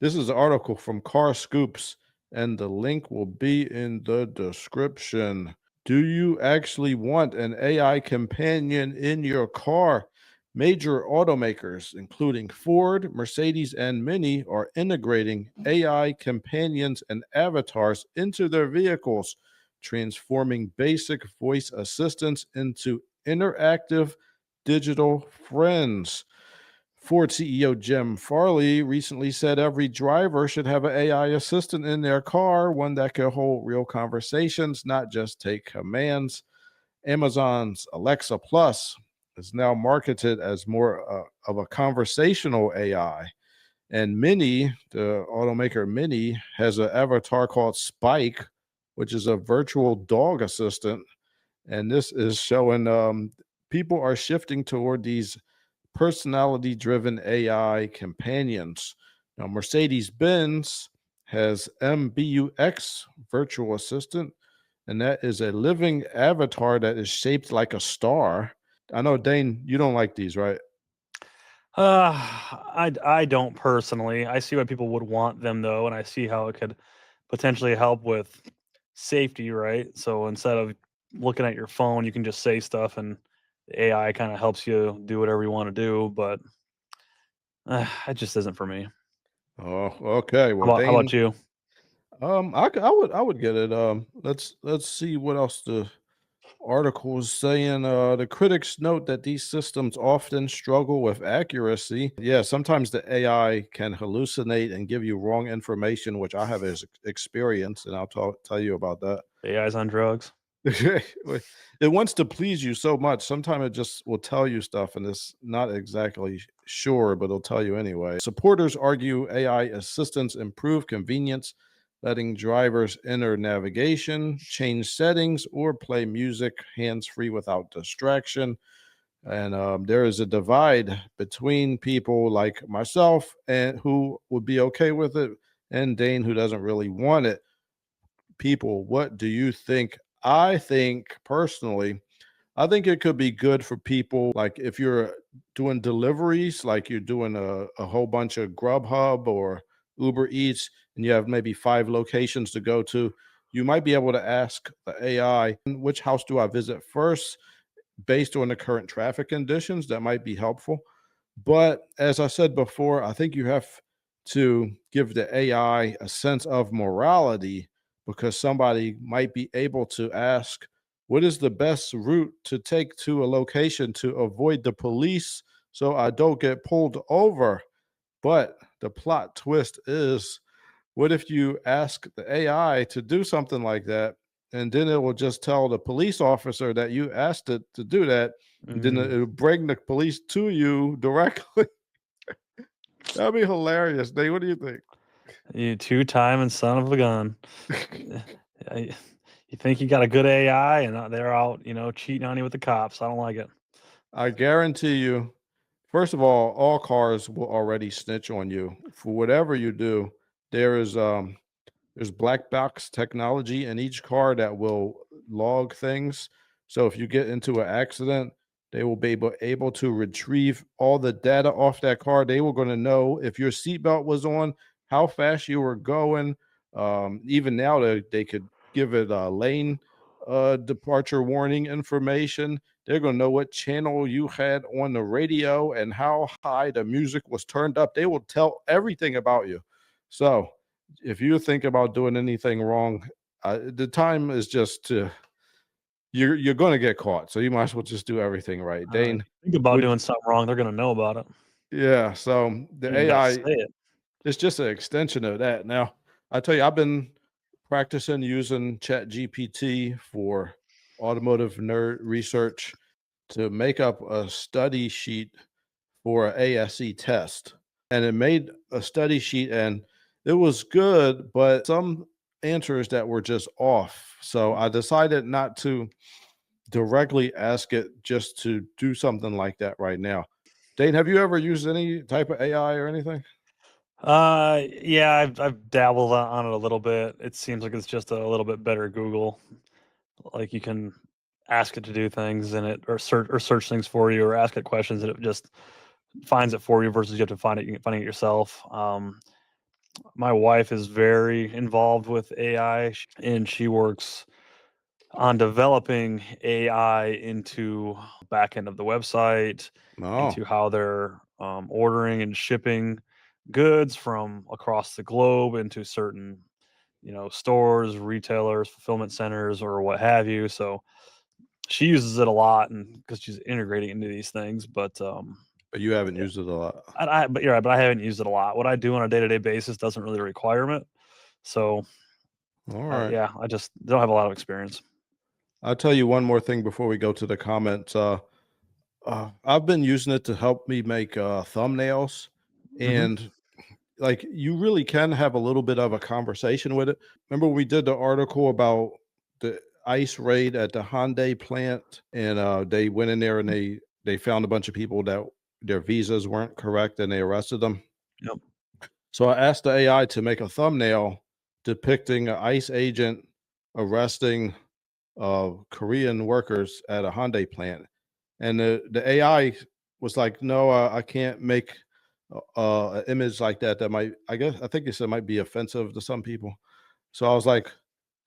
This is an article from Car Scoops, and the link will be in the description. Do you actually want an AI companion in your car? Major automakers, including Ford, Mercedes, and Mini, are integrating AI companions and avatars into their vehicles, transforming basic voice assistants into interactive digital friends. Ford CEO Jim Farley recently said every driver should have an AI assistant in their car, one that can hold real conversations, not just take commands. Amazon's Alexa Plus is now marketed as more of a conversational AI. And Mini, the automaker Mini, has an avatar called Spike, which is a virtual dog assistant. And this is showing people are shifting toward these personality driven AI companions. Now, Mercedes Benz has MBUX virtual assistant, and that is a living avatar that is shaped like a star. I know, Dane, you don't like these, right? I don't personally. I see why people would want them though, and I see how it could potentially help with safety, right? So instead of looking at your phone, you can just say stuff, and the AI kind of helps you do whatever you want to do. But it just isn't for me. Oh, okay. How Well, about how about Dane, you? I would get it. Let's see what else the article is saying. The critics note that these systems often struggle with accuracy. Yeah, sometimes the AI can hallucinate and give you wrong information, which I have experience, and I'll tell you about that. AI's on drugs. It wants to please you so much. Sometimes it just will tell you stuff and it's not exactly sure, but it'll tell you anyway. Supporters argue AI assistants improve convenience, letting drivers enter navigation, change settings, or play music hands free without distraction. And there is a divide between people like myself and who would be okay with it, and Dane, who doesn't really want it. People, what do you think? I think personally, I think it could be good for people like if you're doing deliveries, like you're doing a whole bunch of Grubhub or Uber Eats, and you have maybe 5 locations to go to. You might be able to ask the AI, which house do I visit first, based on the current traffic conditions. That might be helpful. But as I said before, I think you have to give the AI a sense of morality because somebody might be able to ask, what is the best route to take to a location to avoid the police so I don't get pulled over? But the plot twist is, what if you ask the AI to do something like that, and then it will just tell the police officer that you asked it to do that, and then Mm, it'll bring the police to you directly? That'd be hilarious. Dave, what do you think? you two-time son of a gun. I- You think you got a good AI, and they're out, cheating on you with the cops. I don't like it. I guarantee you, first of all cars will already snitch on you for whatever you do. There is there's black box technology in each car that will log things. So if you get into an accident, they will be able to retrieve all the data off that car. They were going to know if your seatbelt was on, how fast you were going. Even now, they could give it a lane departure warning information. They're going to know what channel you had on the radio and how high the music was turned up. They will tell everything about you. So if you think about doing anything wrong, the time is just to you're going to get caught. So you might as well just do everything right. If Dane, you think about would doing something wrong, they're gonna know about it. yeah. So the You ain't got to AI say it. is just an extension of that. Now, I tell you, I've been practicing using Chat GPT for automotive nerd research to make up a study sheet for an ASE test. And it made a study sheet and it was good, but some answers that were just off. So I decided not to directly ask it just to do something like that right now. Dane, have you ever used any type of AI or anything? Yeah, I've dabbled on it a little bit. It seems like it's just a little bit better Google. Like you can ask it to do things and it or search things for you or ask it questions and it just finds it for you versus you have to finding it yourself. My wife is very involved with AI, and she works on developing AI into back end of the website, Oh, into how they're ordering and shipping goods from across the globe into certain, stores, retailers, fulfillment centers, or what have you. So she uses it a lot, and because she's integrating into these things. But but you haven't yeah, used it a lot. but you're right. But I haven't used it a lot. What I do on a day to day basis doesn't really require it. So All right. yeah, I just don't have a lot of experience. I'll tell you one more thing before we go to the comments. I've been using it to help me make thumbnails, Hmm. and like you really can have a little bit of a conversation with it. Remember we did the article about the ICE raid at the Hyundai plant, and they went in there and they found a bunch of people that their visas weren't correct, and they arrested them. Yep. So I asked the AI to make a thumbnail depicting an ICE agent arresting Korean workers at a Hyundai plant, and the AI was like, "No, I can't make an image like that. That might, I think it said might be offensive to some people." So I was like,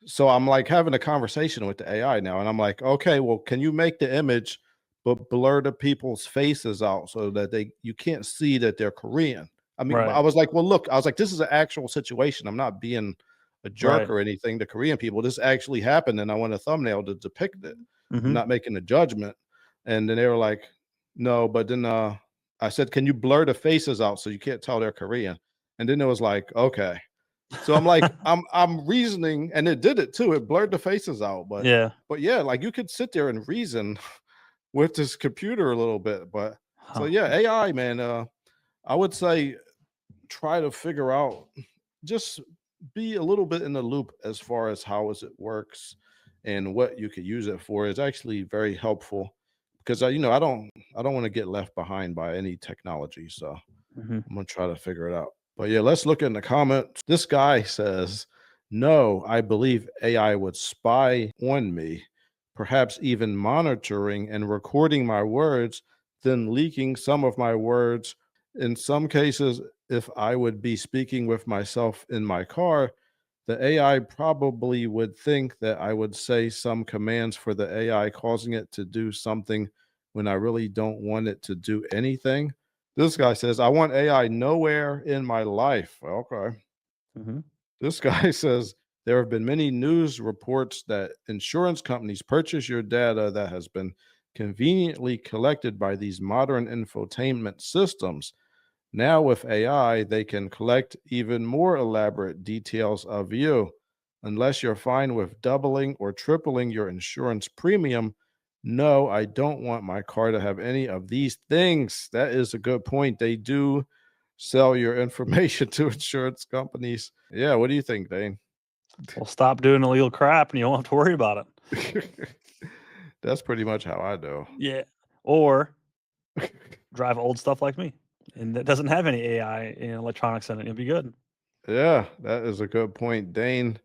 so I'm like having a conversation with the AI now, and I'm like, "Okay, well, can you make the image, but blur the people's faces out so that you can't see that they're Korean?" I mean, I Right. was like, "Well, look," I was like, "This is an actual situation. I'm not being a jerk Right. or anything to Korean people. This actually happened, and I want a thumbnail to depict it. I'm Hmm. not making a judgment." And then they were like, "No," but then I said, "Can you blur the faces out so you can't tell they're Korean?" And then it was like, "Okay." So I'm like, I'm reasoning, and it did it too. It blurred the faces out, Yeah. but yeah, like you could sit there and reason with this computer a little bit. But so Huh. yeah, AI, man, I would say try to figure out, just be a little bit in the loop as far as how is it works and what you could use it for is actually very helpful, because I don't want to get left behind by any technology. So Hmm. I'm gonna try to figure it out. But yeah, let's look in the comments. This guy says, "No, I believe AI would spy on me, perhaps even monitoring and recording my words, then leaking some of my words. In some cases, if I would be speaking with myself in my car, the AI probably would think that I would say some commands for the AI, causing it to do something when I really don't want it to do anything." This guy says, "I want AI nowhere in my life." Okay. Hmm. This guy says, "There have been many news reports that insurance companies purchase your data that has been conveniently collected by these modern infotainment systems. Now, with AI, they can collect even more elaborate details of you. Unless you're fine with doubling or tripling your insurance premium, no, I don't want my car to have any of these things." That is a good point. They do sell your information to insurance companies. Yeah, what do you think, Dane? Well, stop doing illegal crap, and you won't have to worry about it. That's pretty much how I do. Yeah. Or drive old stuff like me, and that doesn't have any AI and electronics in it. You'll be good. Yeah, that is a good point. Dane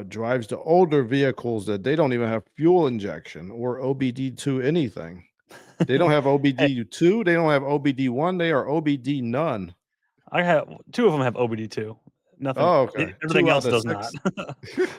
drives the older vehicles that they don't even have fuel injection or OBD2 anything. They don't have Hey, OBD2, they don't have OBD1, they are OBD none. I have two of them have OBD2. Nothing. Oh, okay. Everything 2 out else of does not. 6.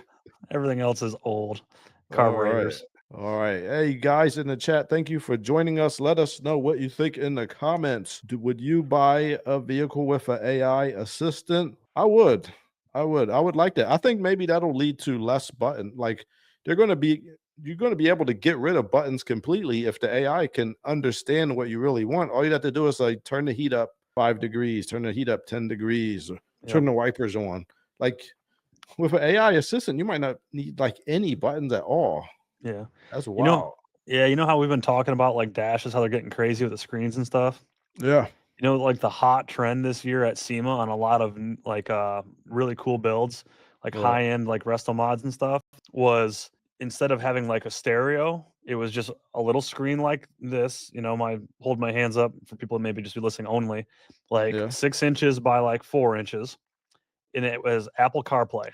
Everything else is old All right. carburetors. All right. Hey, guys in the chat, thank you for joining us. Let us know what you think in the comments. Would you buy a vehicle with an AI assistant? I would. I would like that. I think maybe that'll lead to less button. Like they're going to be you're going to be able to get rid of buttons completely if the AI can understand what you really want. All you have to do is like turn the heat up 5 degrees, turn the heat up 10 degrees, or Yep. turn the wipers on. Like with an AI assistant, you might not need like any buttons at all. Yeah. That's You know. wild. Yeah. You know how we've been talking about like dashes, how they're getting crazy with the screens and stuff. Yeah. Like the hot trend this year at SEMA on a lot of really cool builds, like What? high end like resto mods and stuff, was instead of having like a stereo, it was just a little screen like this. My hold my hands up for people that maybe just be listening only, like Yeah. 6 inches by like 4 inches, and it was Apple CarPlay,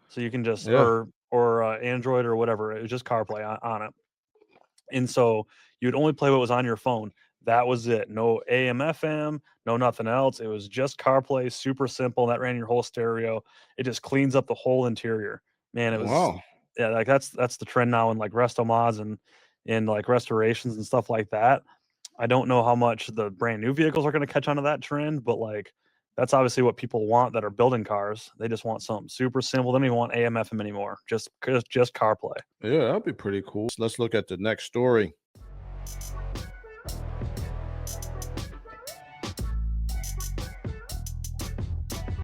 so you can just Yeah. or Android or whatever. It was just CarPlay on it, and so you'd only play what was on your phone. That was it. No AM, FM, no nothing else. It was just CarPlay, super simple. That ran your whole stereo. It just cleans up the whole interior. Man, it was Wow. yeah, like that's the trend now in like resto mods and in like restorations and stuff like that. I don't know how much the brand new vehicles are going to catch on to that trend, but like that's obviously what people want that are building cars. They just want something super simple. They don't even want AM, FM anymore. Just CarPlay. Yeah, that'd be pretty cool. Let's look at the next story.